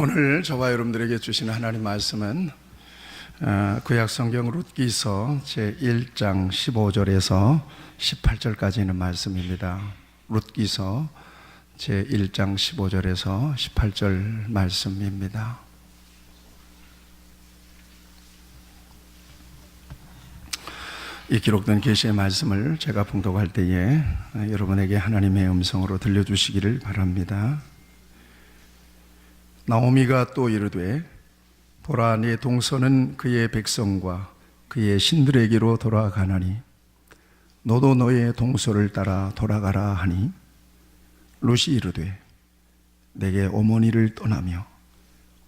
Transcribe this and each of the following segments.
오늘 저와 여러분들에게 주시는 하나님 말씀은 구약 성경 룻기서 제1장 15절에서 18절까지 있는 말씀입니다. 룻기서 제1장 15절에서 18절 말씀입니다. 이 기록된 계시의 말씀을 제가 봉독할 때에 여러분에게 하나님의 음성으로 들려주시기를 바랍니다. 나오미가 또 이르되 보라, 네 동서는 그의 백성과 그의 신들에게로 돌아가나니 너도 너의 동서를 따라 돌아가라 하니, 룻이 이르되 내게 어머니를 떠나며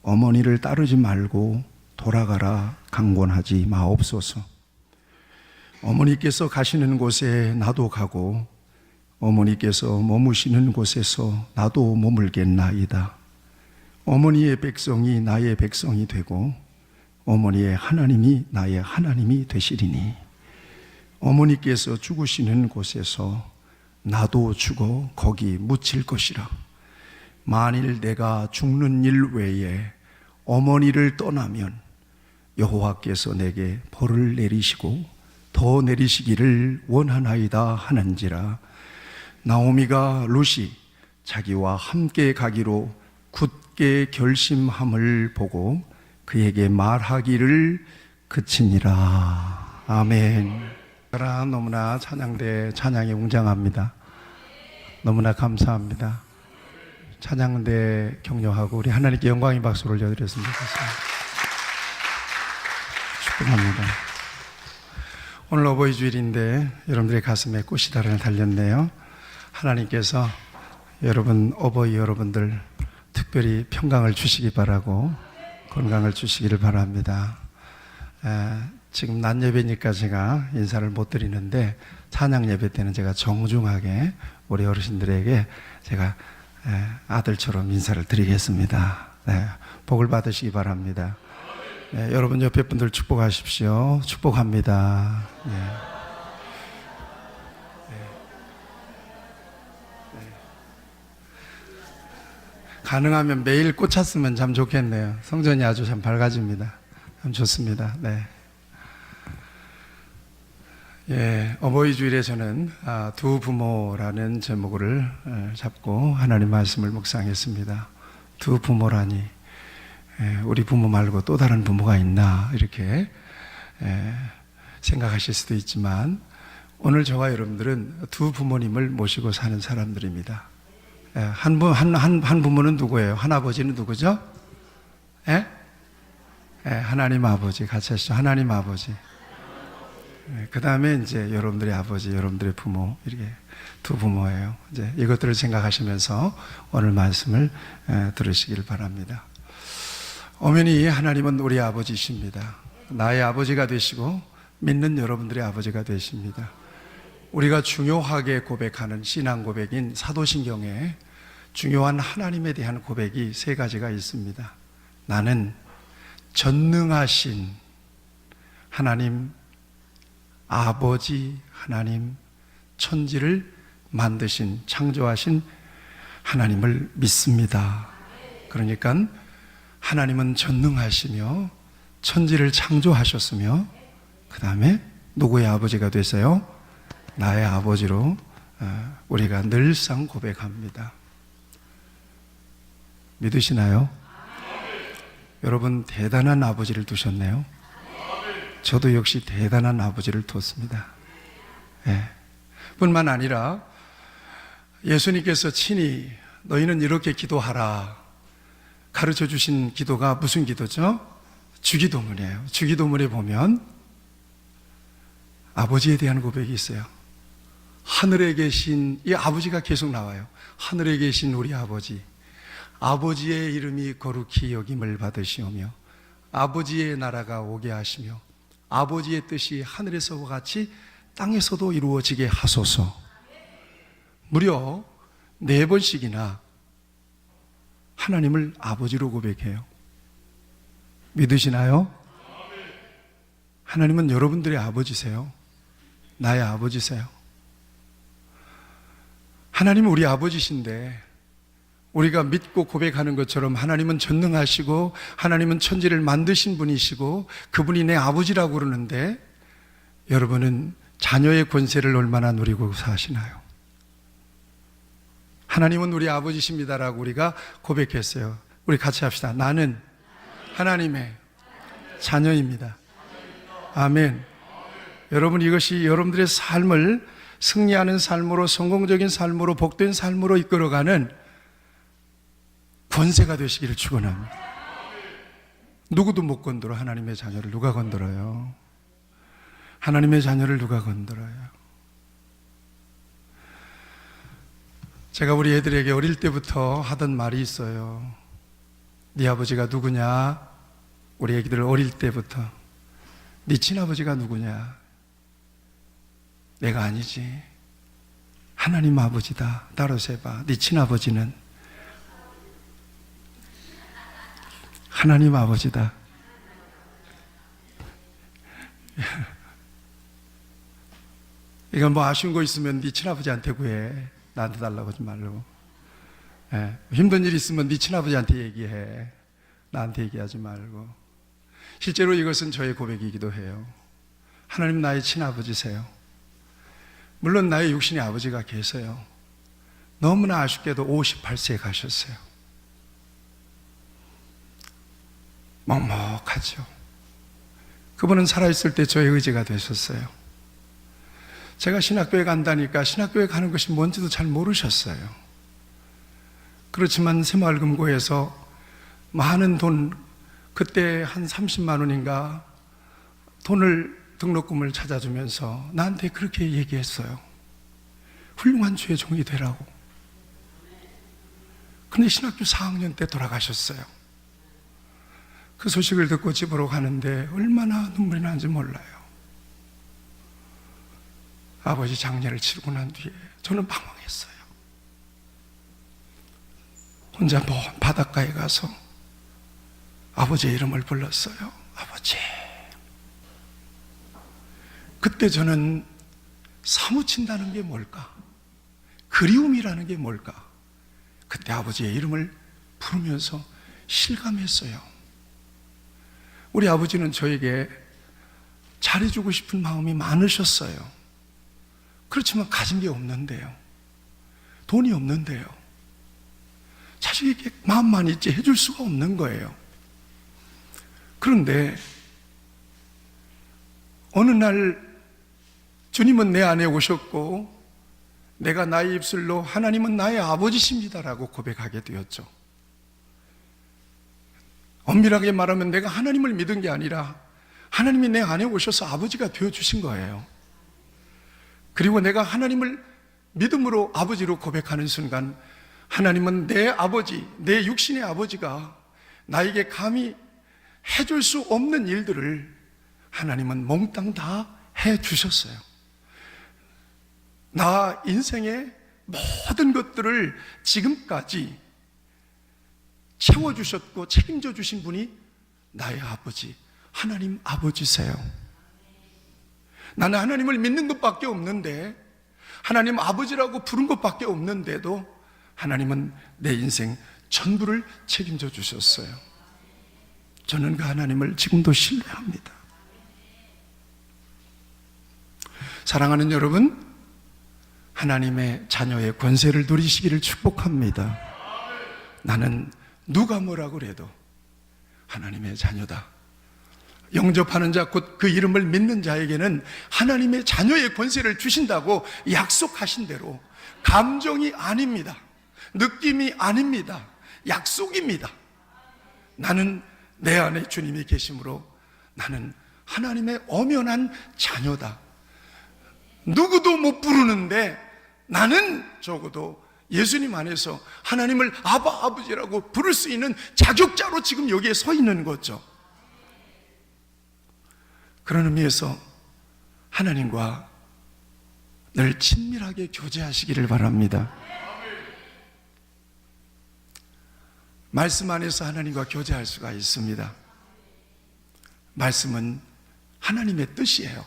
어머니를 따르지 말고 돌아가라 강권하지 마옵소서. 어머니께서 가시는 곳에 나도 가고 어머니께서 머무시는 곳에서 나도 머물겠나이다. 어머니의 백성이 나의 백성이 되고 어머니의 하나님이 나의 하나님이 되시리니 어머니께서 죽으시는 곳에서 나도 죽어 거기 묻힐 것이라. 만일 내가 죽는 일 외에 어머니를 떠나면 여호와께서 내게 벌을 내리시고 더 내리시기를 원하나이다 하는지라. 나오미가 룻이 자기와 함께 가기로 굳게 결심함을 보고 그에게 말하기를 그치니라. 아멘. 너무나 찬양대 찬양이 웅장합니다. 너무나 감사합니다. 찬양대 격려하고 우리 하나님께 영광의 박수를 올려드렸으면 좋겠습니다. 축복합니다. 오늘 어버이 주일인데 여러분들의 가슴에 꽃이 달렸네요. 하나님께서 여러분 어버이 여러분들 특별히 평강을 주시기 바라고 건강을 주시기를 바랍니다. 지금 낮 예배니까 제가 인사를 못 드리는데 찬양 예배 때는 제가 정중하게 우리 어르신들에게 제가 아들처럼 인사를 드리겠습니다. 복을 받으시기 바랍니다. 여러분 옆에 분들 축복하십시오. 축복합니다. 가능하면 매일 꽃 찼으면 참 좋겠네요. 성전이 아주 참 밝아집니다. 참 좋습니다. 어버이 주일에 저는 두 부모라는 제목을 잡고 하나님 말씀을 묵상했습니다. 두 부모라니, 우리 부모 말고 또 다른 부모가 있나 이렇게 생각하실 수도 있지만 오늘 저와 여러분들은 두 부모님을 모시고 사는 사람들입니다. 한 부모는 누구예요? 한 아버지는 누구죠? 하나님 아버지 같이 하시죠. 하나님 아버지. 그 다음에 이제 여러분들의 아버지, 여러분들의 부모, 이렇게 두 부모예요. 이제 이것들을 생각하시면서 오늘 말씀을 들으시길 바랍니다. 엄연히 하나님은 우리 아버지이십니다. 나의 아버지가 되시고 믿는 여러분들의 아버지가 되십니다. 우리가 중요하게 고백하는 신앙 고백인 사도신경에 중요한 하나님에 대한 고백이 세 가지가 있습니다. 나는 전능하신 하나님, 아버지 하나님, 천지를 만드신 창조하신 하나님을 믿습니다. 그러니까 하나님은 전능하시며 천지를 창조하셨으며 그 다음에 누구의 아버지가 되세요? 나의 아버지로 우리가 늘상 고백합니다. 믿으시나요? 여러분 대단한 아버지를 두셨네요. 저도 역시 대단한 아버지를 뒀습니다. 뿐만 아니라 예수님께서 친히 너희는 이렇게 기도하라 가르쳐 주신 기도가 무슨 기도죠? 주기도문이에요. 주기도문에 보면 아버지에 대한 고백이 있어요. 하늘에 계신 이 아버지가 계속 나와요. 하늘에 계신 우리 아버지, 아버지의 이름이 거룩히 여김을 받으시오며 아버지의 나라가 오게 하시며 아버지의 뜻이 하늘에서와 같이 땅에서도 이루어지게 하소서. 무려 4번씩이나 하나님을 아버지로 고백해요. 믿으시나요? 하나님은 여러분들의 아버지세요. 나의 아버지세요. 하나님은 우리 아버지신데 우리가 믿고 고백하는 것처럼 하나님은 전능하시고 하나님은 천지를 만드신 분이시고 그분이 내 아버지라고 그러는데 여러분은 자녀의 권세를 얼마나 누리고 사시나요? 하나님은 우리 아버지십니다라고 우리가 고백했어요. 우리 같이 합시다. 나는 하나님의 자녀입니다. 아멘. 여러분, 이것이 여러분들의 삶을 승리하는 삶으로, 성공적인 삶으로, 복된 삶으로 이끌어가는 권세가 되시기를 축원합니다. 누구도 못 건드려. 하나님의 자녀를 누가 건드려요? 하나님의 자녀를 누가 건드려요? 제가 우리 애들에게 어릴 때부터 하던 말이 있어요. 네 아버지가 누구냐? 우리 애기들 어릴 때부터. 네 친아버지가 누구냐? 내가 아니지. 하나님 아버지다. 따라서 해봐. 네 친아버지는 하나님 아버지다. 이건 뭐 아쉬운 거 있으면 네 친아버지한테 구해. 나한테 달라고 하지 말고. 힘든 일 있으면 네 친아버지한테 얘기해. 나한테 얘기하지 말고. 실제로 이것은 저의 고백이기도 해요. 하나님 나의 친아버지세요. 물론 나의 육신의 아버지가 계세요. 너무나 아쉽게도 58세에 가셨어요. 먹먹하죠. 그분은 살아있을 때 저의 의지가 되셨어요. 제가 신학교에 간다니까 신학교에 가는 것이 뭔지도 잘 모르셨어요. 그렇지만 새마을금고에서 많은 돈, 그때 한 30만 원인가 등록금을 찾아주면서 나한테 그렇게 얘기했어요. 훌륭한 주의 종이 되라고. 근데 신학교 4학년 때 돌아가셨어요. 그 소식을 듣고 집으로 가는데 얼마나 눈물이 나는지 몰라요. 아버지 장례를 치르고 난 뒤에 저는 방황했어요. 혼자 먼 바닷가에 가서 아버지의 이름을 불렀어요. 아버지. 그때 저는 사무친다는 게 뭘까? 그리움이라는 게 뭘까? 그때 아버지의 이름을 부르면서 실감했어요. 우리 아버지는 저에게 잘해주고 싶은 마음이 많으셨어요. 그렇지만 가진 게 없는데요. 돈이 없는데요. 자식에게 마음만 있지 해줄 수가 없는 거예요. 그런데 어느 날 주님은 내 안에 오셨고 내가 나의 입술로 하나님은 나의 아버지십니다라고 고백하게 되었죠. 엄밀하게 말하면 내가 하나님을 믿은 게 아니라 하나님이 내 안에 오셔서 아버지가 되어주신 거예요. 그리고 내가 하나님을 믿음으로 아버지로 고백하는 순간 하나님은 내 아버지, 내 육신의 아버지가 나에게 감히 해줄 수 없는 일들을 하나님은 몽땅 다 해주셨어요. 나 인생의 모든 것들을 지금까지 채워주셨고 책임져 주신 분이 나의 아버지, 하나님 아버지세요. 나는 하나님을 믿는 것밖에 없는데, 하나님 아버지라고 부른 것밖에 없는데도 하나님은 내 인생 전부를 책임져 주셨어요. 저는 그 하나님을 지금도 신뢰합니다. 사랑하는 여러분, 하나님의 자녀의 권세를 누리시기를 축복합니다. 나는 누가 뭐라고 그래도 하나님의 자녀다. 영접하는 자, 곧 그 이름을 믿는 자에게는 하나님의 자녀의 권세를 주신다고 약속하신 대로 감정이 아닙니다. 느낌이 아닙니다. 약속입니다. 나는 내 안에 주님이 계심으로 나는 하나님의 엄연한 자녀다. 누구도 못 부르는데 나는 적어도 예수님 안에서 하나님을 아바 아버지라고 부를 수 있는 자격자로 지금 여기에 서 있는 거죠. 그런 의미에서 하나님과 늘 친밀하게 교제하시기를 바랍니다. 말씀 안에서 하나님과 교제할 수가 있습니다. 말씀은 하나님의 뜻이에요.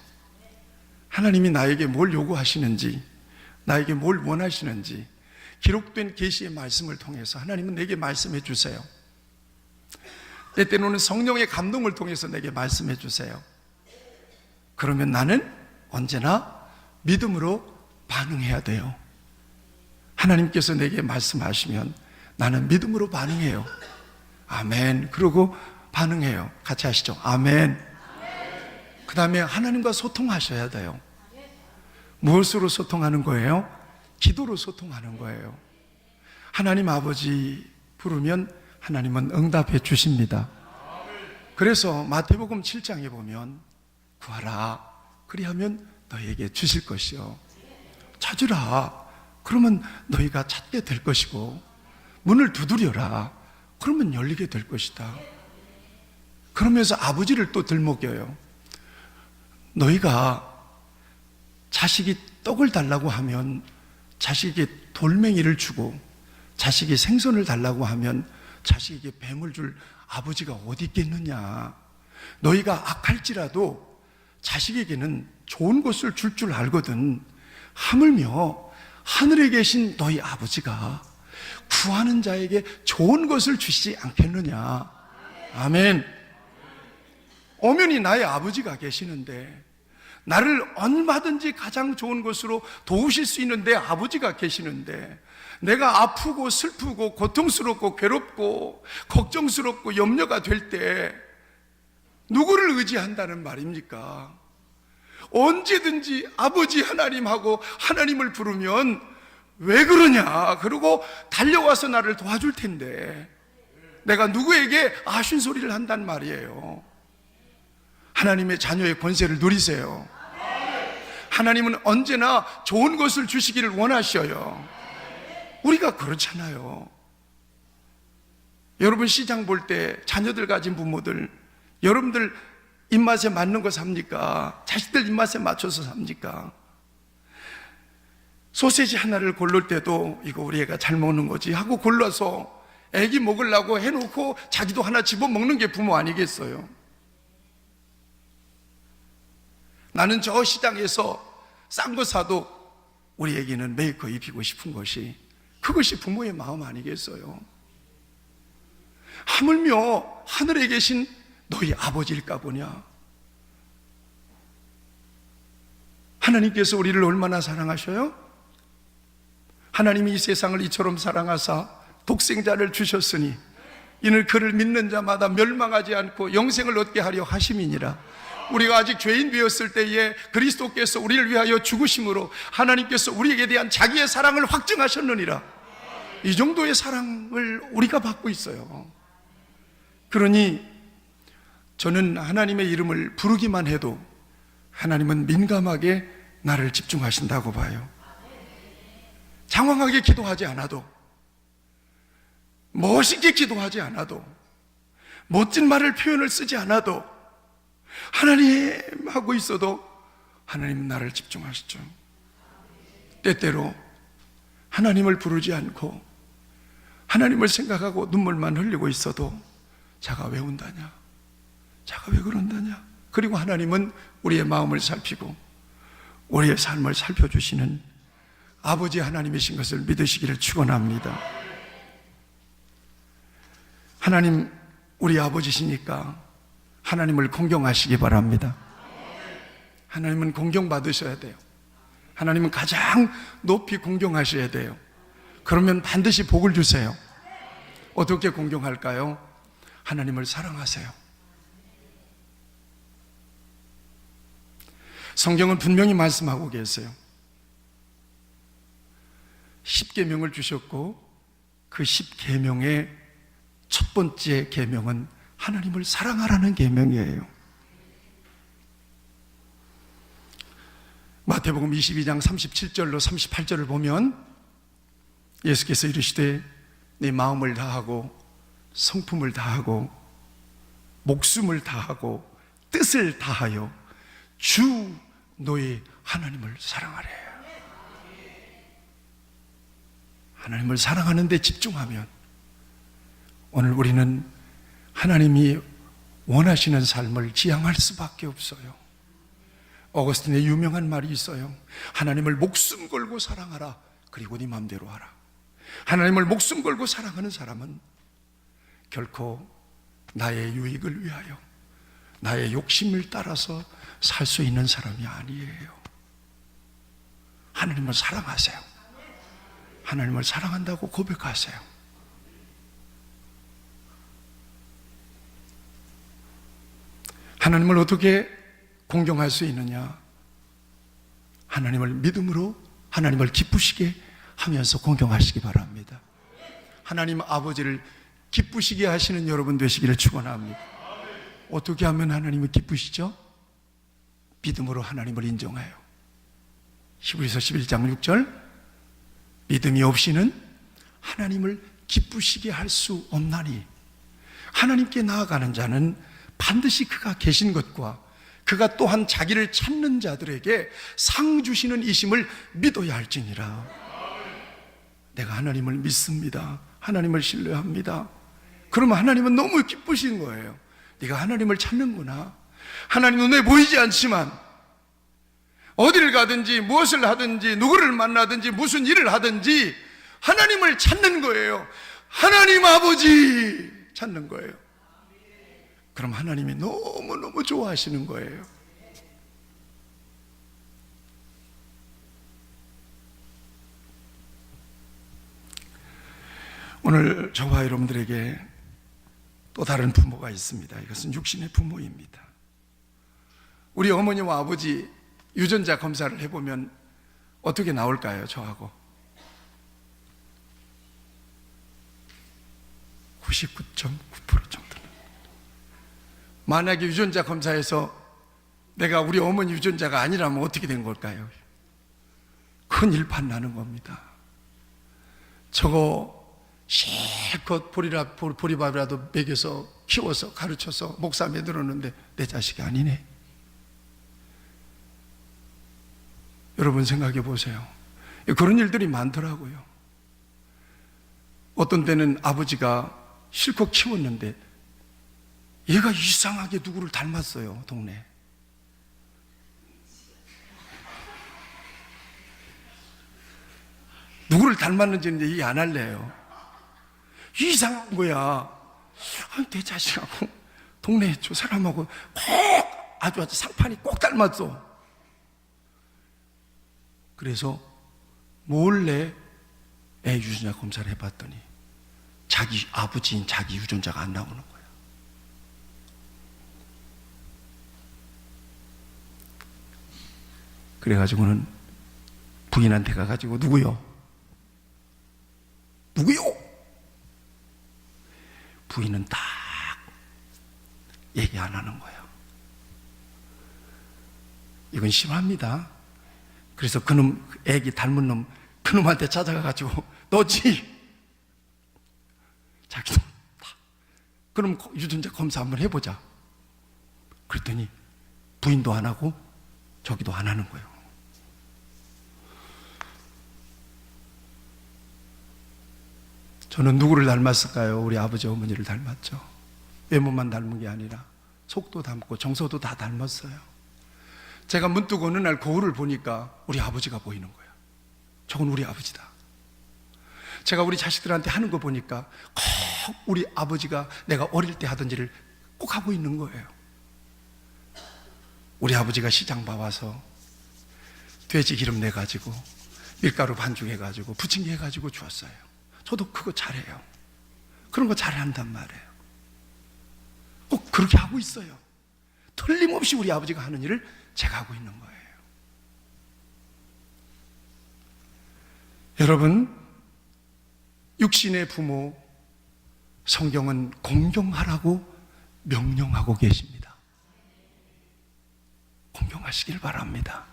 하나님이 나에게 뭘 요구하시는지, 나에게 뭘 원하시는지, 기록된 계시의 말씀을 통해서 하나님은 내게 말씀해 주세요. 때때로는 성령의 감동을 통해서 내게 말씀해 주세요. 그러면 나는 언제나 믿음으로 반응해야 돼요. 하나님께서 내게 말씀하시면 나는 믿음으로 반응해요. 아멘. 그러고 반응해요. 같이 하시죠. 아멘. 그 다음에 하나님과 소통하셔야 돼요. 무엇으로 소통하는 거예요? 기도로 소통하는 거예요. 하나님 아버지 부르면 하나님은 응답해 주십니다. 그래서 마태복음 7장에 보면 구하라 그리하면 너희에게 주실 것이요, 찾으라 그러면 너희가 찾게 될 것이고, 문을 두드려라 그러면 열리게 될 것이다. 그러면서 아버지를 또 들먹여요. 너희가 자식이 떡을 달라고 하면 자식에게 돌멩이를 주고, 자식이 생선을 달라고 하면 자식에게 뱀을 줄 아버지가 어디 있겠느냐. 너희가 악할지라도 자식에게는 좋은 것을 줄 줄 알거든. 하물며 하늘에 계신 너희 아버지가 구하는 자에게 좋은 것을 주시지 않겠느냐. 아멘. 엄연히 나의 아버지가 계시는데, 나를 얼마든지 가장 좋은 것으로 도우실 수 있는 내 아버지가 계시는데, 내가 아프고 슬프고 고통스럽고 괴롭고 걱정스럽고 염려가 될 때 누구를 의지한다는 말입니까? 언제든지 아버지 하나님하고 하나님을 부르면 왜 그러냐, 그러고 달려와서 나를 도와줄 텐데 내가 누구에게 아쉬운 소리를 한단 말이에요. 하나님의 자녀의 권세를 누리세요. 하나님은 언제나 좋은 것을 주시기를 원하셔요. 우리가 그렇잖아요. 여러분 시장 볼 때 자녀들 가진 부모들, 여러분들 입맛에 맞는 거 삽니까? 자식들 입맛에 맞춰서 삽니까? 소세지 하나를 고를 때도 이거 우리 애가 잘 먹는 거지 하고 골라서 애기 먹으려고 해놓고 자기도 하나 집어먹는 게 부모 아니겠어요? 나는 저 시장에서 싼 거 사도 우리 애기는 메이커 입히고 싶은 것이, 그것이 부모의 마음 아니겠어요? 하물며 하늘에 계신 너희 아버지일까 보냐. 하나님께서 우리를 얼마나 사랑하셔요? 하나님이 이 세상을 이처럼 사랑하사 독생자를 주셨으니 이는 그를 믿는 자마다 멸망하지 않고 영생을 얻게 하려 하심이니라. 우리가 아직 죄인 되었을 때에 그리스도께서 우리를 위하여 죽으심으로 하나님께서 우리에게 대한 자기의 사랑을 확증하셨느니라. 이 정도의 사랑을 우리가 받고 있어요. 그러니 저는 하나님의 이름을 부르기만 해도 하나님은 민감하게 나를 집중하신다고 봐요. 장황하게 기도하지 않아도, 멋있게 기도하지 않아도, 멋진 말을 표현을 쓰지 않아도 하나님 하고 있어도 하나님은 나를 집중하시죠. 때때로 하나님을 부르지 않고 하나님을 생각하고 눈물만 흘리고 있어도 자가 왜 운다냐, 자가 왜 그런다냐. 그리고 하나님은 우리의 마음을 살피고 우리의 삶을 살펴주시는 아버지 하나님이신 것을 믿으시기를 축원합니다. 하나님 우리 아버지시니까 하나님을 공경하시기 바랍니다. 하나님은 공경받으셔야 돼요. 하나님은 가장 높이 공경하셔야 돼요. 그러면 반드시 복을 주세요. 어떻게 공경할까요? 하나님을 사랑하세요. 성경은 분명히 말씀하고 계세요. 10계명을 주셨고 그 10계명의 첫 번째 계명은 하나님을 사랑하라는 계명이에요. 마태복음 22장 37절로 38절을 보면 예수께서 이르시되 네 마음을 다하고 성품을 다하고 목숨을 다하고 뜻을 다하여 주 너의 하나님을 사랑하래. 하나님을 사랑하는 데 집중하면 오늘 우리는 하나님이 원하시는 삶을 지향할 수밖에 없어요. 어거스틴의 유명한 말이 있어요. 하나님을 목숨 걸고 사랑하라. 그리고 네 마음대로 하라. 하나님을 목숨 걸고 사랑하는 사람은 결코 나의 유익을 위하여 나의 욕심을 따라서 살 수 있는 사람이 아니에요. 하나님을 사랑하세요. 하나님을 사랑한다고 고백하세요. 하나님을 어떻게 공경할 수 있느냐? 하나님을 믿음으로 하나님을 기쁘시게 하면서 공경하시기 바랍니다. 하나님 아버지를 기쁘시게 하시는 여러분 되시기를 축원합니다. 어떻게 하면 하나님을 기쁘시죠? 믿음으로 하나님을 인정해요. 히브리서 11장 6절, 믿음이 없이는 하나님을 기쁘시게 할 수 없나니 하나님께 나아가는 자는 반드시 그가 계신 것과 그가 또한 자기를 찾는 자들에게 상 주시는 이심을 믿어야 할지니라. 내가 하나님을 믿습니다. 하나님을 신뢰합니다. 그러면 하나님은 너무 기쁘신 거예요. 네가 하나님을 찾는구나. 하나님 눈에 보이지 않지만 어디를 가든지 무엇을 하든지 누구를 만나든지 무슨 일을 하든지 하나님을 찾는 거예요. 하나님 아버지 찾는 거예요. 그럼 하나님이 너무너무 좋아하시는 거예요. 오늘 저와 여러분들에게 또 다른 부모가 있습니다. 이것은 육신의 부모입니다. 우리 어머니와 아버지 유전자 검사를 해보면 어떻게 나올까요? 저하고 99.9% 정도는. 만약에 유전자 검사에서 내가 우리 어머니 유전자가 아니라면 어떻게 된 걸까요? 큰일 나는 겁니다. 저거 실컷 보리밥이라도 먹여서 키워서 가르쳐서 목사 만들었는데 내 자식이 아니네. 여러분 생각해 보세요. 그런 일들이 많더라고요. 어떤 때는 아버지가 실컷 키웠는데 얘가 이상하게 누구를 닮았어요, 동네. 누구를 닮았는지는 얘기 안 할래요. 이상한 거야. 내 자식하고 동네 저 사람하고 꼭 아주 상판이 꼭 닮았어. 그래서 몰래 애 유전자 검사를 해봤더니 자기 아버지인 자기 유전자가 안 나오는 거야. 그래가지고는 부인한테 가가지고 누구요? 부인은 딱 얘기 안 하는 거예요. 이건 심합니다. 그래서 그놈, 애기 닮은 놈, 그놈한테 찾아가가지고 너지? 자기도 다. 그럼 유전자 검사 한번 해보자. 그랬더니 부인도 안 하고 저기도 안 하는 거예요. 저는 누구를 닮았을까요? 우리 아버지 어머니를 닮았죠. 외모만 닮은 게 아니라 속도 닮고 정서도 다 닮았어요. 제가 문득 어느 날 거울을 보니까 우리 아버지가 보이는 거예요. 저건 우리 아버지다. 제가 우리 자식들한테 하는 거 보니까 꼭 우리 아버지가 내가 어릴 때 하던 일을 꼭 하고 있는 거예요. 우리 아버지가 시장 봐와서 돼지 기름 내가지고 밀가루 반죽해가지고 부침개 해가지고 주었어요. 저도 그거 잘해요. 그런 거 잘한단 말이에요. 꼭 그렇게 하고 있어요. 틀림없이 우리 아버지가 하는 일을 제가 하고 있는 거예요. 여러분, 육신의 부모, 성경은 공경하라고 명령하고 계십니다. 공경하시길 바랍니다.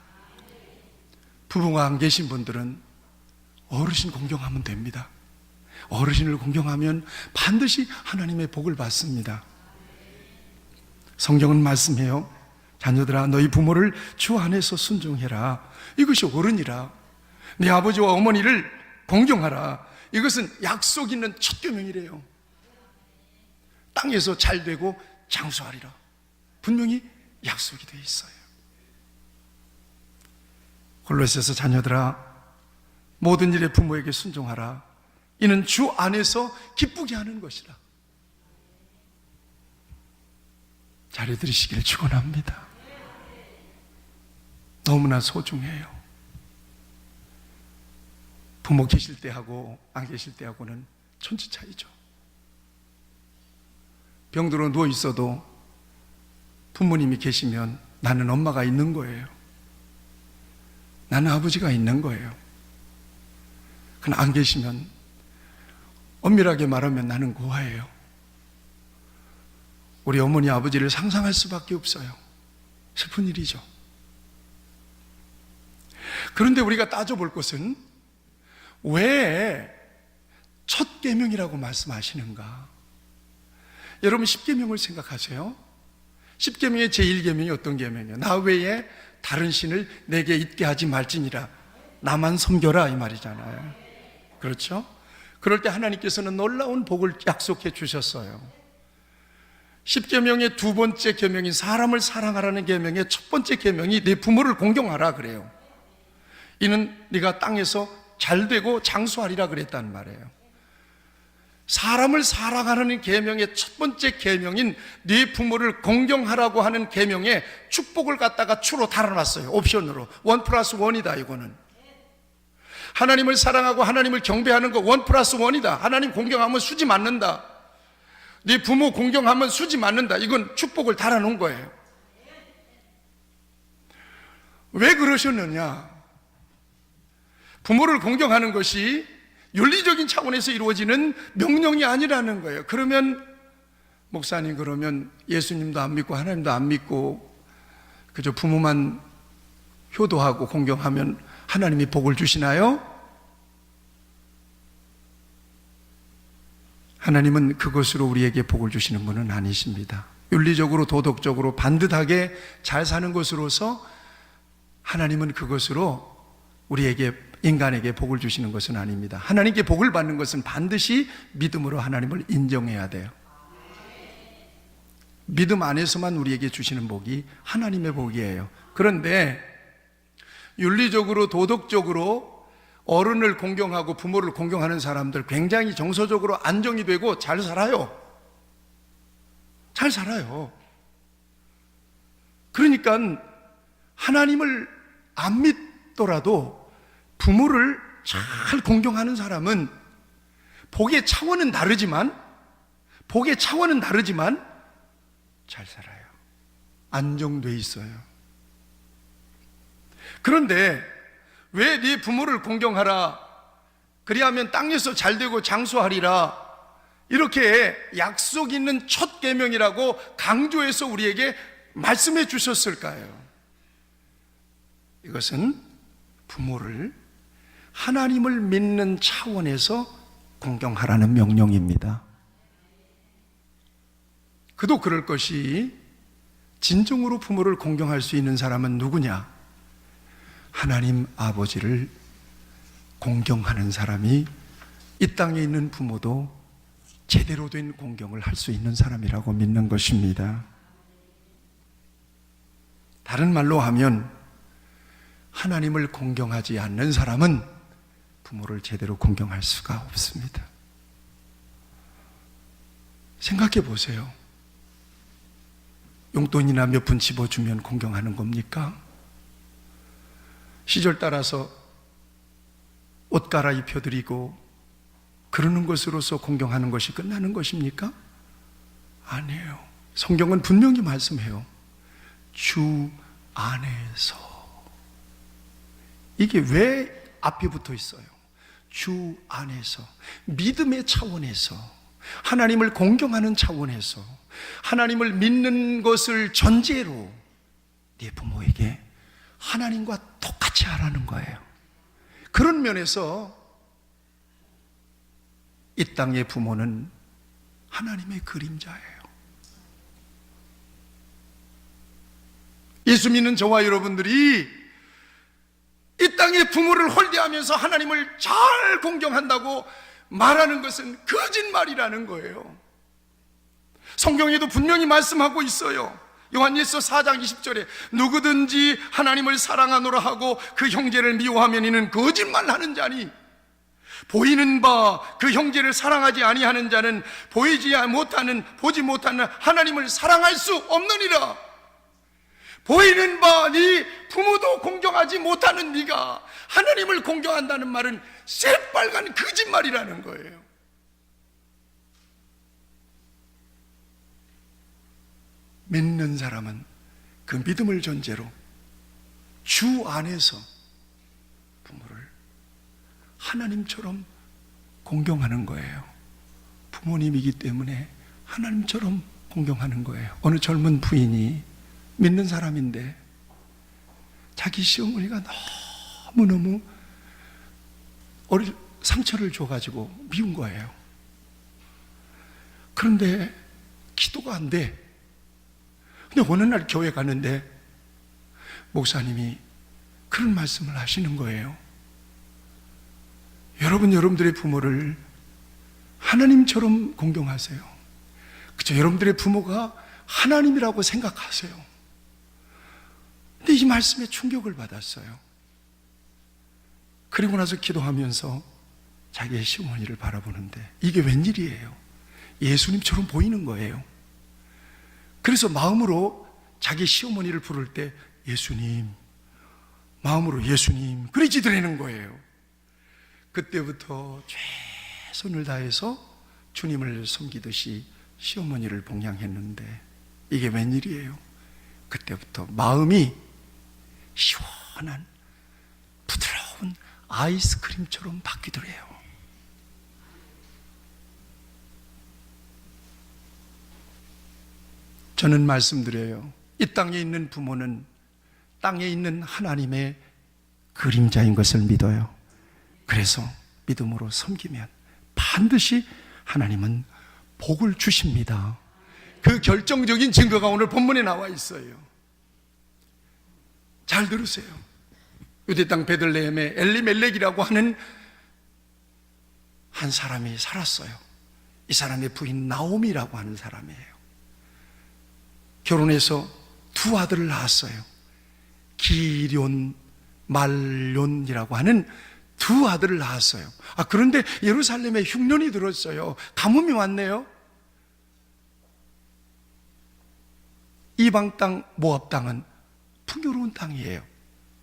부부가 안 계신 분들은 어르신 공경하면 됩니다. 어르신을 공경하면 반드시 하나님의 복을 받습니다. 성경은 말씀해요. 자녀들아, 너희 부모를 주 안에서 순종해라. 이것이 옳으니라. 네 아버지와 어머니를 공경하라. 이것은 약속 있는 첫 계명이래요. 땅에서 잘 되고 장수하리라. 분명히 약속이 되어 있어요. 골로새서 자녀들아, 모든 일에 부모에게 순종하라. 이는 주 안에서 기쁘게 하는 것이라. 자리 들으시기를 축원합니다. 너무나 소중해요. 부모 계실 때하고 안 계실 때하고는 천지 차이죠. 병들어 누워 있어도 부모님이 계시면 나는 엄마가 있는 거예요. 나는 아버지가 있는 거예요. 그러나 안 계시면 엄밀하게 말하면 나는 고아예요. 우리 어머니 아버지를 상상할 수밖에 없어요. 슬픈 일이죠. 그런데 우리가 따져볼 것은 왜 첫 계명이라고 말씀하시는가? 여러분 10계명을 생각하세요. 10계명의 제1계명이 어떤 계명이에요? 나 외에 다른 신을 내게 있게 하지 말지니라. 나만 섬겨라 이 말이잖아요. 그렇죠? 그럴 때 하나님께서는 놀라운 복을 약속해 주셨어요. 10계명의 두 번째 계명인 사람을 사랑하라는 계명의 첫 번째 계명이 네 부모를 공경하라 그래요. 이는 네가 땅에서 잘되고 장수하리라 그랬단 말이에요. 사람을 사랑하라는 계명의 첫 번째 계명인 네 부모를 공경하라고 하는 계명에 축복을 갖다가 추로 달아놨어요. 옵션으로 1+1이다. 이거는 하나님을 사랑하고 하나님을 경배하는 거 1+1이다. 하나님 공경하면 수지 맞는다. 네 부모 공경하면 수지 맞는다. 이건 축복을 달아놓은 거예요. 왜 그러셨느냐? 부모를 공경하는 것이 윤리적인 차원에서 이루어지는 명령이 아니라는 거예요. 그러면 목사님, 그러면 예수님도 안 믿고 하나님도 안 믿고 그저 부모만 효도하고 공경하면 하나님이 복을 주시나요? 하나님은 그것으로 우리에게 복을 주시는 분은 아니십니다. 윤리적으로 도덕적으로 반듯하게 잘 사는 것으로서 하나님은 그것으로 우리에게, 인간에게 복을 주시는 것은 아닙니다. 하나님께 복을 받는 것은 반드시 믿음으로 하나님을 인정해야 돼요. 믿음 안에서만 우리에게 주시는 복이 하나님의 복이에요. 그런데 윤리적으로 도덕적으로 어른을 공경하고 부모를 공경하는 사람들 굉장히 정서적으로 안정이 되고 잘 살아요. 잘 살아요. 그러니까 하나님을 안 믿더라도 부모를 잘 공경하는 사람은 복의 차원은 다르지만 잘 살아요. 안정돼 있어요. 그런데 왜 네 부모를 공경하라, 그리하면 땅에서 잘되고 장수하리라, 이렇게 약속 있는 첫 계명이라고 강조해서 우리에게 말씀해 주셨을까요? 이것은 부모를 하나님을 믿는 차원에서 공경하라는 명령입니다. 그도 그럴 것이 진정으로 부모를 공경할 수 있는 사람은 누구냐? 하나님 아버지를 공경하는 사람이 이 땅에 있는 부모도 제대로 된 공경을 할 수 있는 사람이라고 믿는 것입니다. 다른 말로 하면 하나님을 공경하지 않는 사람은 부모를 제대로 공경할 수가 없습니다. 생각해 보세요. 용돈이나 몇 푼 집어주면 공경하는 겁니까? 시절 따라서 옷 갈아입혀드리고 그러는 것으로서 공경하는 것이 끝나는 것입니까? 아니에요. 성경은 분명히 말씀해요. 주 안에서. 이게 왜 앞에 붙어 있어요? 주 안에서, 믿음의 차원에서, 하나님을 공경하는 차원에서, 하나님을 믿는 것을 전제로 네 부모에게 하나님과 똑같이 하라는 거예요. 그런 면에서 이 땅의 부모는 하나님의 그림자예요. 예수 믿는 저와 여러분들이 이 땅의 부모를 홀대하면서 하나님을 잘 공경한다고 말하는 것은 거짓말이라는 거예요. 성경에도 분명히 말씀하고 있어요. 요한일서 4장 20절에 누구든지 하나님을 사랑하노라 하고 그 형제를 미워하면 이는 거짓말하는 자니 보이는 바 그 형제를 사랑하지 아니하는 자는 보지 못하는 하나님을 사랑할 수 없느니라. 보이는 바 네 부모도 공경하지 못하는 네가 하나님을 공경한다는 말은 새빨간 거짓말이라는 거예요. 믿는 사람은 그 믿음을 전제로 주 안에서 부모를 하나님처럼 공경하는 거예요. 부모님이기 때문에 하나님처럼 공경하는 거예요. 어느 젊은 부인이 믿는 사람인데 자기 시어머니가 너무너무 상처를 줘가지고 미운 거예요. 그런데 기도가 안 돼. 근데 어느 날 교회 가는데 목사님이 그런 말씀을 하시는 거예요. 여러분들의 부모를 하나님처럼 공경하세요. 그렇죠? 여러분들의 부모가 하나님이라고 생각하세요. 근데 이 말씀에 충격을 받았어요. 그리고 나서 기도하면서 자기의 시어머니를 바라보는데 이게 웬일이에요? 예수님처럼 보이는 거예요. 그래서 마음으로 자기 시어머니를 부를 때 예수님, 마음으로 예수님 그리 지드래는 거예요. 그때부터 최선을 다해서 주님을 섬기듯이 시어머니를 봉양했는데 이게 웬일이에요? 그때부터 마음이 시원한 부드러운 아이스크림처럼 바뀌더래요. 저는 말씀드려요. 이 땅에 있는 부모는 땅에 있는 하나님의 그림자인 것을 믿어요. 그래서 믿음으로 섬기면 반드시 하나님은 복을 주십니다. 그 결정적인 증거가 오늘 본문에 나와 있어요. 잘 들으세요. 유대 땅 베들레헴에 엘리멜렉이라고 하는 한 사람이 살았어요. 이 사람의 부인 나오미라고 하는 사람이에요. 결혼해서 두 아들을 낳았어요. 기럨, 말럨이라고 하는 두 아들을 낳았어요. 그런데 예루살렘에 흉년이 들었어요. 가뭄이 왔네요. 이방 땅 모압 땅은 풍요로운 땅이에요.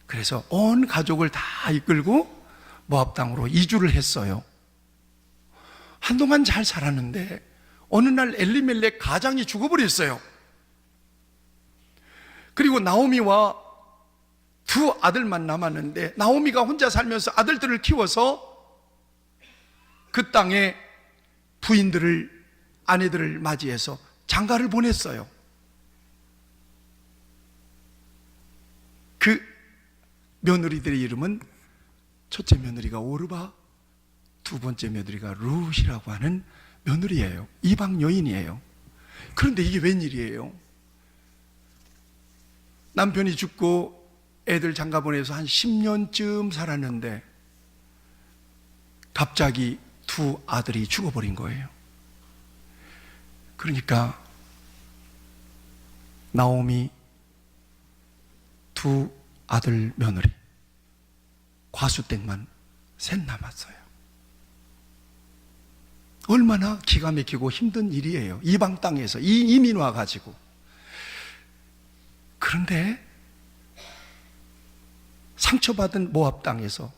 그래서 온 가족을 다 이끌고 모압 땅으로 이주를 했어요. 한동안 잘 살았는데 어느 날 엘리멜렉 가장이 죽어버렸어요. 그리고 나오미와 두 아들만 남았는데 나오미가 혼자 살면서 아들들을 키워서 그 땅에 부인들을, 아내들을 맞이해서 장가를 보냈어요. 그 며느리들의 이름은 첫째 며느리가 오르바, 두 번째 며느리가 룻이라고 하는 며느리예요. 이방 여인이에요. 그런데 이게 웬일이에요? 남편이 죽고 애들 장가 보내서 한 10년쯤 살았는데 갑자기 두 아들이 죽어버린 거예요. 그러니까 나오미 두 아들 며느리 과수댁만 셋 남았어요. 얼마나 기가 막히고 힘든 일이에요. 이방 땅에서 이민 와가지고. 그런데 상처받은 모압 땅에서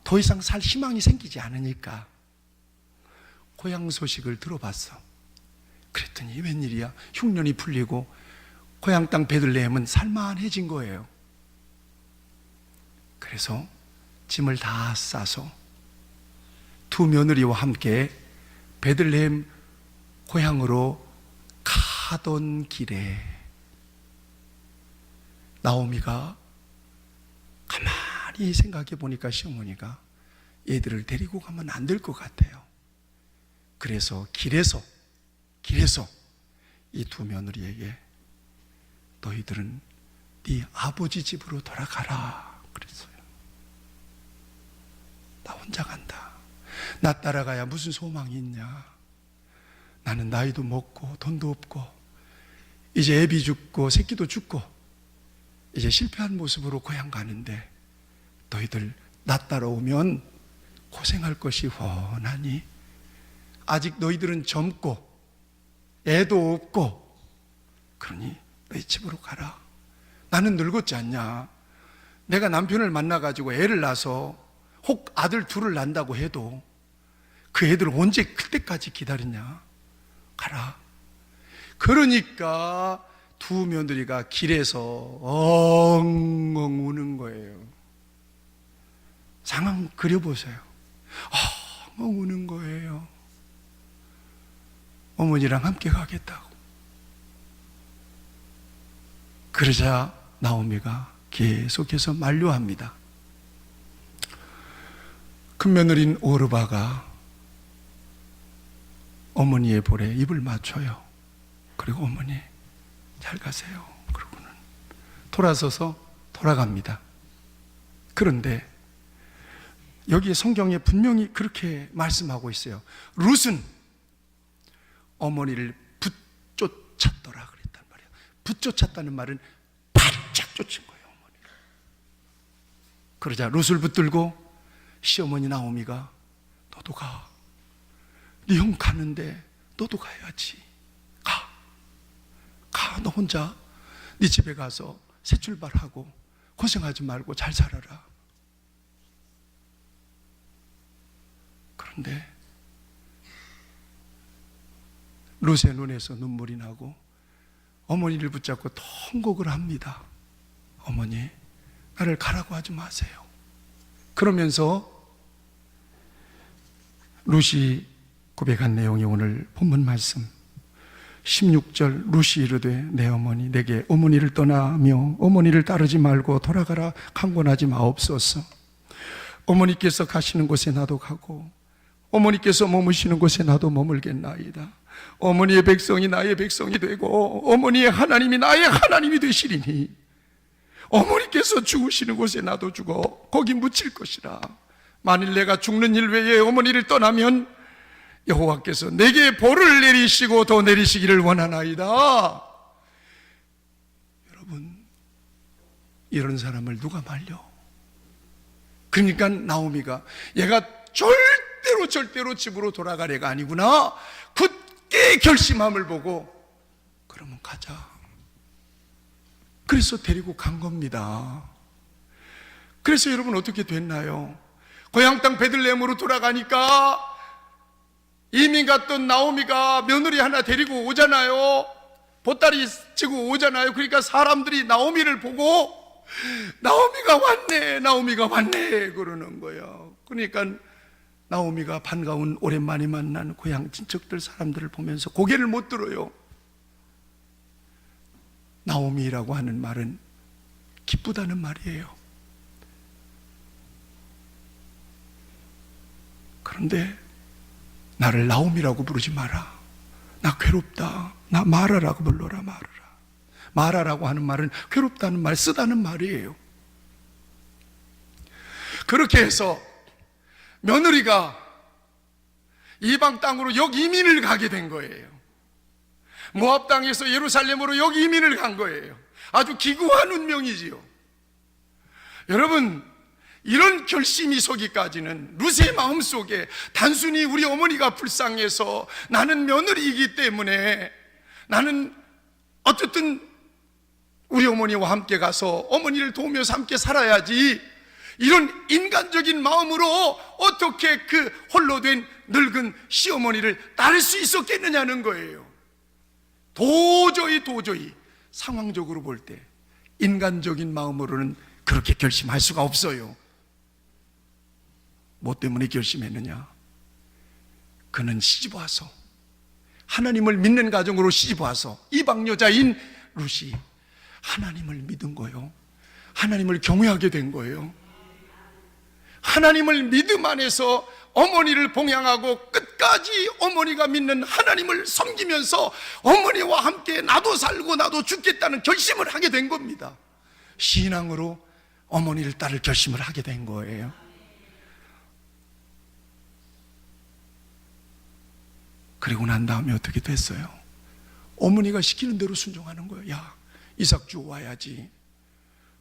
더 이상 살 희망이 생기지 않으니까 고향 소식을 들어봤어. 그랬더니 웬일이야? 흉년이 풀리고 고향 땅 베들레헴은 살만해진 거예요. 그래서 짐을 다 싸서 두 며느리와 함께 베들레헴 고향으로 가던 길에 나오미가 가만히 생각해 보니까 시어머니가 얘들을 데리고 가면 안 될 것 같아요. 그래서 길에서 이 두 며느리에게 너희들은 네 아버지 집으로 돌아가라 그랬어요. 나 혼자 간다. 나 따라가야 무슨 소망이 있냐. 나는 나이도 먹고 돈도 없고 이제 애비 죽고 새끼도 죽고 이제 실패한 모습으로 고향 가는데 너희들 나 따라오면 고생할 것이 훤하니 아직 너희들은 젊고 애도 없고 그러니 너희 집으로 가라. 나는 늙었지 않냐. 내가 남편을 만나가지고 애를 낳아서 혹 아들 둘을 낳는다고 해도 그 애들 언제 클 때까지 기다리냐. 가라. 그러니까 두 며느리가 길에서 엉엉 우는 거예요. 상황 그려보세요. 엉엉 우는 거예요. 어머니랑 함께 가겠다고. 그러자 나오미가 계속해서 만류합니다. 큰며느린 오르바가 어머니의 볼에 입을 맞춰요. 그리고 어머니 잘 가세요. 그러고는 돌아서서 돌아갑니다. 그런데 여기 성경에 분명히 그렇게 말씀하고 있어요. 룻은 어머니를 붙쫓았더라 그랬단 말이에요. 붙쫓았다는 말은 바짝 쫓은 거예요. 어머니를. 그러자 룻을 붙들고 시어머니 나오미가 너도 가. 네 형 가는데 너도 가야지. 가. 너 혼자 네 집에 가서 새 출발하고 고생하지 말고 잘 살아라. 그런데 룻의 눈에서 눈물이 나고 어머니를 붙잡고 통곡을 합니다. 어머니, 나를 가라고 하지 마세요. 그러면서 룻이 고백한 내용이 오늘 본문 말씀 16절. 룻이 이르되 내 어머니 내게 어머니를 떠나며 어머니를 따르지 말고 돌아가라 강권하지 마옵소서. 어머니께서 가시는 곳에 나도 가고 어머니께서 머무시는 곳에 나도 머물겠나이다. 어머니의 백성이 나의 백성이 되고 어머니의 하나님이 나의 하나님이 되시리니 어머니께서 죽으시는 곳에 나도 죽어 거기 묻힐 것이라. 만일 내가 죽는 일 외에 어머니를 떠나면 여호와께서 내게 벌을 내리시고 더 내리시기를 원하나이다. 여러분, 이런 사람을 누가 말려? 그러니까 나오미가 얘가 절대로 집으로 돌아갈 애가 아니구나 굳게 결심함을 보고 그러면 가자. 그래서 데리고 간 겁니다. 그래서 여러분 어떻게 됐나요? 고향 땅 베들레헴으로 돌아가니까 이민 갔던 나오미가 며느리 하나 데리고 오잖아요. 보따리 지고 오잖아요. 그러니까 사람들이 나오미를 보고 나오미가 왔네 그러는 거예요. 그러니까 나오미가 반가운 오랜만에 만난 고향 친척들 사람들을 보면서 고개를 못 들어요. 나오미라고 하는 말은 기쁘다는 말이에요. 그런데 나를 나오미라고 부르지 마라. 나 괴롭다. 나 마라라고 불러라. 마라라고 하는 말은 괴롭다는 말, 쓰다는 말이에요. 그렇게 해서 며느리가 이방 땅으로 역이민을 가게 된 거예요. 모압 땅에서 예루살렘으로 역이민을 간 거예요. 아주 기구한 운명이지요. 여러분, 이런 결심이 서기까지는 룻의 마음속에 단순히 우리 어머니가 불쌍해서 나는 며느리이기 때문에 나는 어쨌든 우리 어머니와 함께 가서 어머니를 도우면서 함께 살아야지, 이런 인간적인 마음으로 어떻게 그 홀로 된 늙은 시어머니를 따를 수 있었겠느냐는 거예요. 도저히 상황적으로 볼 때 인간적인 마음으로는 그렇게 결심할 수가 없어요. 뭐 때문에 결심했느냐? 그는 시집와서 하나님을 믿는 가정으로 시집와서 이방 여자인 룻이 하나님을 믿은 거예요. 하나님을 경외하게 된 거예요. 하나님을 믿음 안에서 어머니를 봉양하고 끝까지 어머니가 믿는 하나님을 섬기면서 어머니와 함께 나도 살고 나도 죽겠다는 결심을 하게 된 겁니다. 신앙으로 어머니를 따를 결심을 하게 된 거예요. 그리고 난 다음에 어떻게 됐어요? 어머니가 시키는 대로 순종하는 거예요. 야, 이삭 주워 와야지.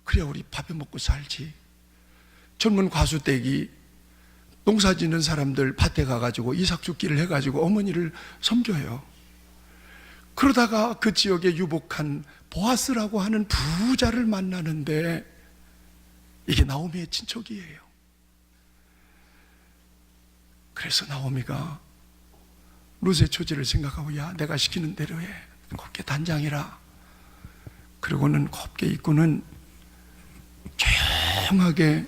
그래야 우리 밥에 먹고 살지. 젊은 과수댁이 농사 짓는 사람들 밭에 가가지고 이삭죽기를 해가지고 어머니를 섬겨요. 그러다가 그 지역에 유복한 보아스라고 하는 부자를 만나는데 이게 나오미의 친척이에요. 그래서 나오미가 룻의 처지를 생각하고, 야, 내가 시키는 대로 해. 곱게 단장해라. 그리고는 곱게 입고는 조용하게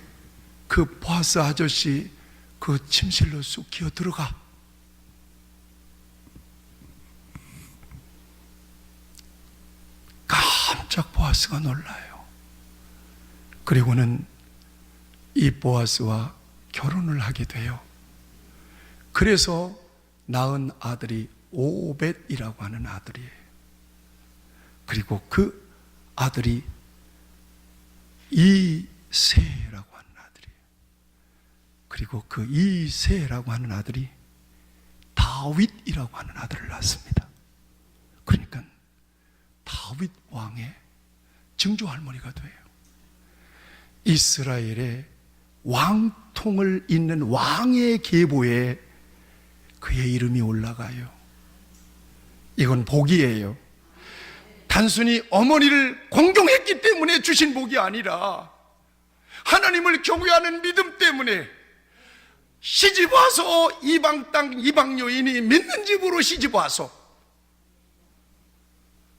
그 보아스 아저씨 그 침실로 쑥 기어 들어가. 깜짝 보아스가 놀라요. 그리고는 이 보아스와 결혼을 하게 돼요. 그래서 낳은 아들이 오벳이라고 하는 아들이에요. 그리고 그 아들이 이새라고 하는 아들이에요. 그리고 그 이새라고 하는 아들이 다윗이라고 하는 아들을 낳습니다. 그러니까 다윗 왕의 증조 할머니가 돼요. 이스라엘의 왕통을 잇는 왕의 계보에 그의 이름이 올라가요. 이건 복이에요. 단순히 어머니를 공경했기 때문에 주신 복이 아니라 하나님을 경외하는 믿음 때문에 시집 와서 이방 땅 이방 여인이 믿는 집으로 시집 와서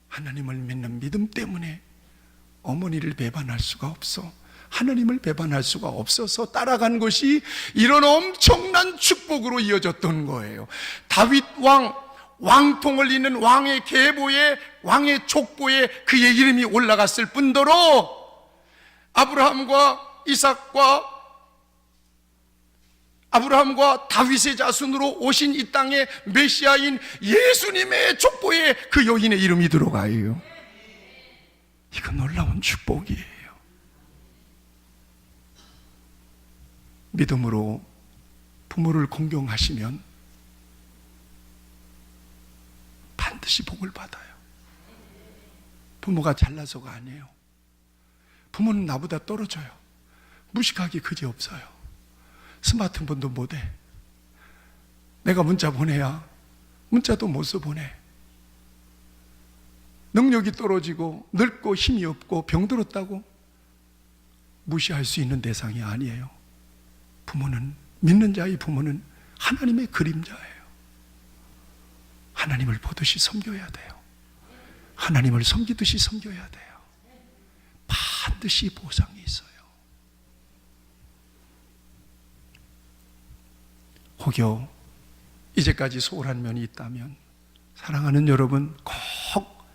하나님을 믿는 믿음 때문에 어머니를 배반할 수가 없어. 하나님을 배반할 수가 없어서 따라간 것이 이런 엄청난 축복으로 이어졌던 거예요. 다윗 왕통을 잇는 왕의 계보에, 왕의 족보에 그의 이름이 올라갔을 뿐더러 아브라함과 다윗의 자손으로 오신 이 땅의 메시아인 예수님의 족보에 그 여인의 이름이 들어가요. 이건 놀라운 축복이에요. 믿음으로 부모를 공경하시면 반드시 복을 받아요. 부모가 잘나서가 아니에요. 부모는 나보다 떨어져요. 무식하기 그지없어요. 스마트폰도 못해. 내가 문자 보내야 문자도 못 써보내. 능력이 떨어지고 늙고 힘이 없고 병들었다고 무시할 수 있는 대상이 아니에요. 부모는, 믿는 자의 부모는 하나님의 그림자예요. 하나님을 보듯이 섬겨야 돼요. 하나님을 섬기듯이 섬겨야 돼요. 반드시 보상이 있어요. 혹여 이제까지 소홀한 면이 있다면 사랑하는 여러분, 꼭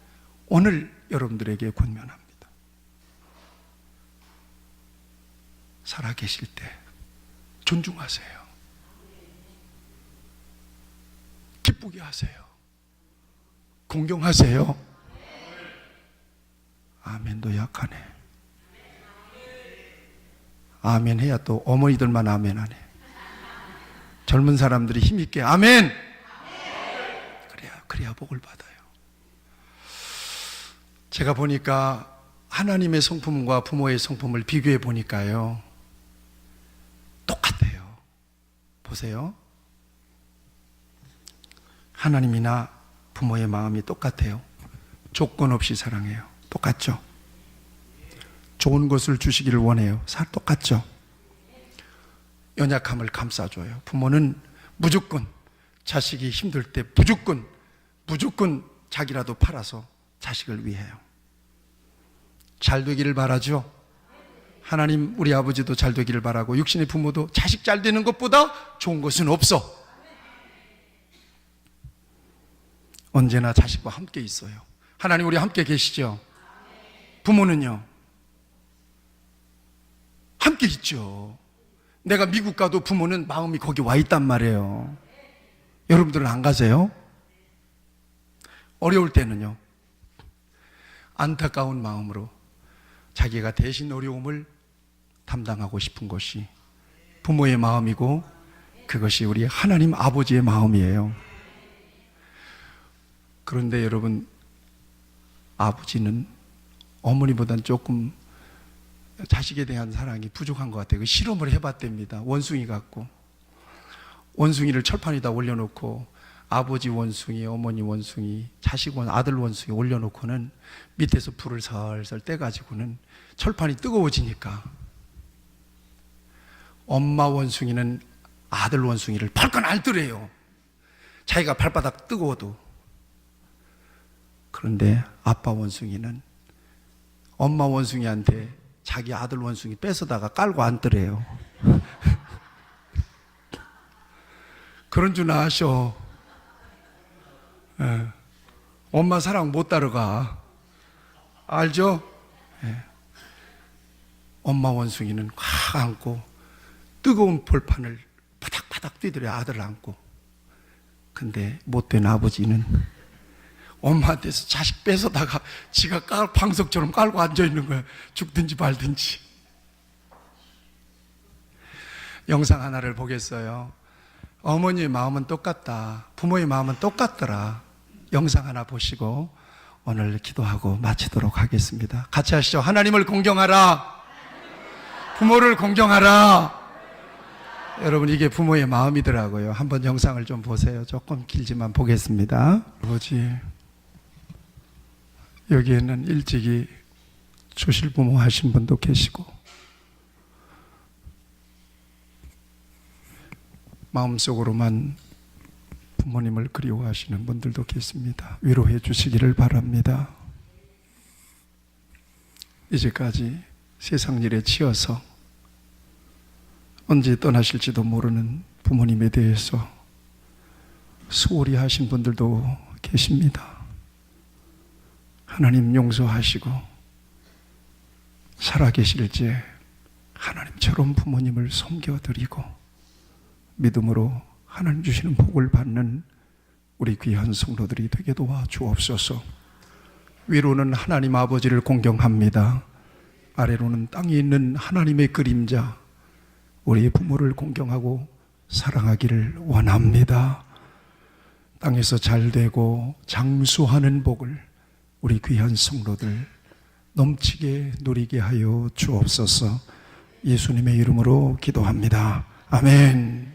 오늘 여러분들에게 권면합니다. 살아계실 때 존중하세요. 기쁘게 하세요. 공경하세요. 아멘도 약하네. 아멘 해야 또 어머니들만 아멘 하네. 젊은 사람들이 힘있게 아멘! 그래야 복을 받아요. 제가 보니까 하나님의 성품과 부모의 성품을 비교해 보니까요, 똑같아요. 보세요. 하나님이나 부모의 마음이 똑같아요. 조건 없이 사랑해요. 똑같죠? 좋은 것을 주시기를 원해요. 똑같죠? 연약함을 감싸줘요. 부모는 무조건 자식이 힘들 때 무조건 자기라도 팔아서 자식을 위해요. 잘 되기를 바라죠. 하나님 우리 아버지도 잘 되기를 바라고 육신의 부모도 자식 잘 되는 것보다 좋은 것은 없어. 언제나 자식과 함께 있어요. 하나님 우리 함께 계시죠? 부모는요? 함께 있죠. 내가 미국 가도 부모는 마음이 거기 와 있단 말이에요. 여러분들은 안 가세요? 어려울 때는요, 안타까운 마음으로 자기가 대신 어려움을 담당하고 싶은 것이 부모의 마음이고 그것이 우리 하나님 아버지의 마음이에요. 그런데 여러분, 아버지는 어머니보다는 조금 자식에 대한 사랑이 부족한 것 같아요. 실험을 해봤답니다. 원숭이 갖고 원숭이를 철판에다 올려놓고 아버지 원숭이, 어머니 원숭이, 자식 아들 원숭이 올려놓고는 밑에서 불을 살살 떼가지고는 철판이 뜨거워지니까 엄마 원숭이는 아들 원숭이를 발끈 앓더래요. 자기가 발바닥 뜨거워도. 그런데 아빠 원숭이는 엄마 원숭이한테 자기 아들 원숭이 뺏어다가 깔고 앉더래요. 그런 줄 아셔. 예. 엄마 사랑 못 따라가. 알죠? 예. 엄마 원숭이는 확 안고 뜨거운 벌판을 바닥바닥 뛰더래, 아들을 안고. 근데 못된 아버지는 엄마한테서 자식 뺏어다가 지가 방석처럼 깔고 앉아있는 거야. 죽든지 말든지. 영상 하나를 보겠어요. 어머니의 마음은 똑같다, 부모의 마음은 똑같더라. 영상 하나 보시고 오늘 기도하고 마치도록 하겠습니다. 같이 하시죠. 하나님을 공경하라, 부모를 공경하라. 여러분, 이게 부모의 마음이더라고요. 한번 영상을 좀 보세요. 조금 길지만 보겠습니다. 아버지, 여기에는 일찍이 조실부모 하신 분도 계시고 마음속으로만 부모님을 그리워하시는 분들도 계십니다. 위로해 주시기를 바랍니다. 이제까지 세상 일에 치여서 언제 떠나실지도 모르는 부모님에 대해서 소홀히 하신 분들도 계십니다. 하나님 용서하시고 살아계실지 하나님처럼 부모님을 섬겨드리고 믿음으로 하나님 주시는 복을 받는 우리 귀한 성도들이 되게 도와 주옵소서. 위로는 하나님 아버지를 공경합니다. 아래로는 땅에 있는 하나님의 그림자, 우리 부모를 공경하고 사랑하기를 원합니다. 땅에서 잘되고 장수하는 복을 우리 귀한 성도들 넘치게 누리게 하여 주옵소서. 예수님의 이름으로 기도합니다. 아멘.